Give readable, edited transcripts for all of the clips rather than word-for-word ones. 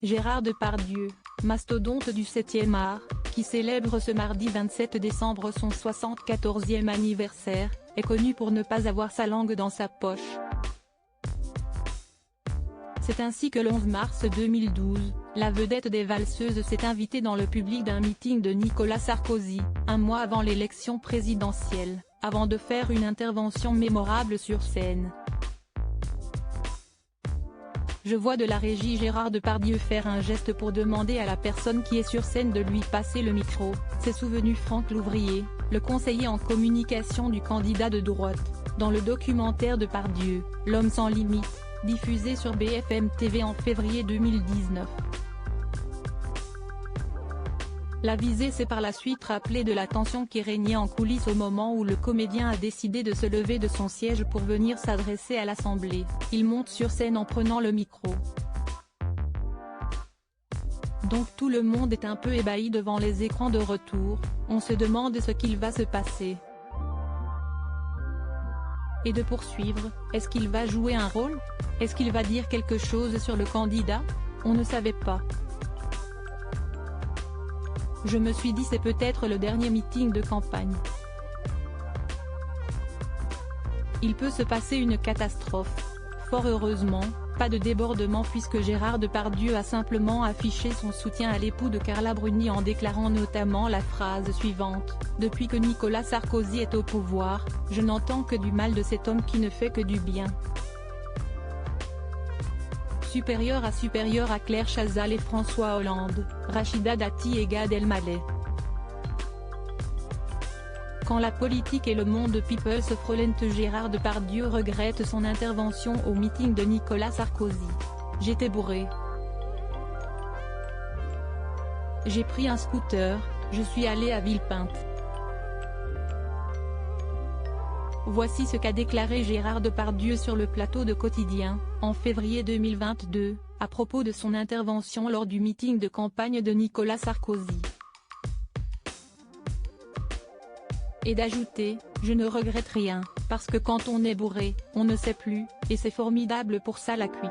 Gérard Depardieu, mastodonte du 7e art, qui célèbre ce mardi 27 décembre son 74e anniversaire, est connu pour ne pas avoir sa langue dans sa poche. C'est ainsi que le 11 mars 2012, la vedette des valseuses s'est invitée dans le public d'un meeting de Nicolas Sarkozy, un mois avant l'élection présidentielle, avant de faire une intervention mémorable sur scène. Je vois de la régie Gérard Depardieu faire un geste pour demander à la personne qui est sur scène de lui passer le micro, s'est souvenu Franck Louvrier, le conseiller en communication du candidat de droite, dans le documentaire Depardieu, L'homme sans limite, diffusé sur BFM TV en février 2019. La visée s'est par la suite rappelée de la tension qui régnait en coulisses au moment où le comédien a décidé de se lever de son siège pour venir s'adresser à l'Assemblée. Il monte sur scène en prenant le micro. Donc tout le monde est un peu ébahi devant les écrans de retour, on se demande ce qu'il va se passer. Et de poursuivre, est-ce qu'il va jouer un rôle? Est-ce qu'il va dire quelque chose sur le candidat? On ne savait pas. Je me suis dit c'est peut-être le dernier meeting de campagne. Il peut se passer une catastrophe. Fort heureusement, pas de débordement puisque Gérard Depardieu a simplement affiché son soutien à l'époux de Carla Bruni en déclarant notamment la phrase suivante: « Depuis que Nicolas Sarkozy est au pouvoir, je n'entends que du mal de cet homme qui ne fait que du bien. » Supérieur à Claire Chazal et François Hollande, Rachida Dati et Gad Elmaleh. Quand la politique et le monde people se frôlent, Gérard Depardieu regrette son intervention au meeting de Nicolas Sarkozy. « J'étais bourré. J'ai pris un scooter, je suis allé à Villepinte. » Voici ce qu'a déclaré Gérard Depardieu sur le plateau de Quotidien, en février 2022, à propos de son intervention lors du meeting de campagne de Nicolas Sarkozy. Et d'ajouter: « Je ne regrette rien, parce que quand on est bourré, on ne sait plus, et c'est formidable pour ça la cuite. »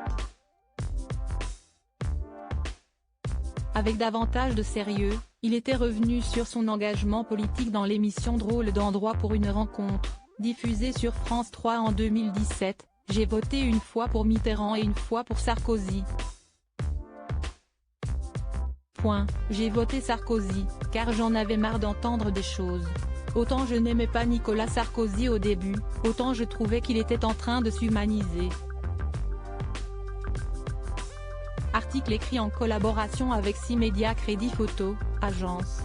Avec davantage de sérieux, il était revenu sur son engagement politique dans l'émission Drôle d'endroit pour une rencontre, diffusée sur France 3 en 2017, « J'ai voté une fois pour Mitterrand et une fois pour Sarkozy. J'ai voté Sarkozy, car j'en avais marre d'entendre des choses. Autant je n'aimais pas Nicolas Sarkozy au début, autant je trouvais qu'il était en train de s'humaniser. » Article écrit en collaboration avec 6 médias Crédit Photo, agence.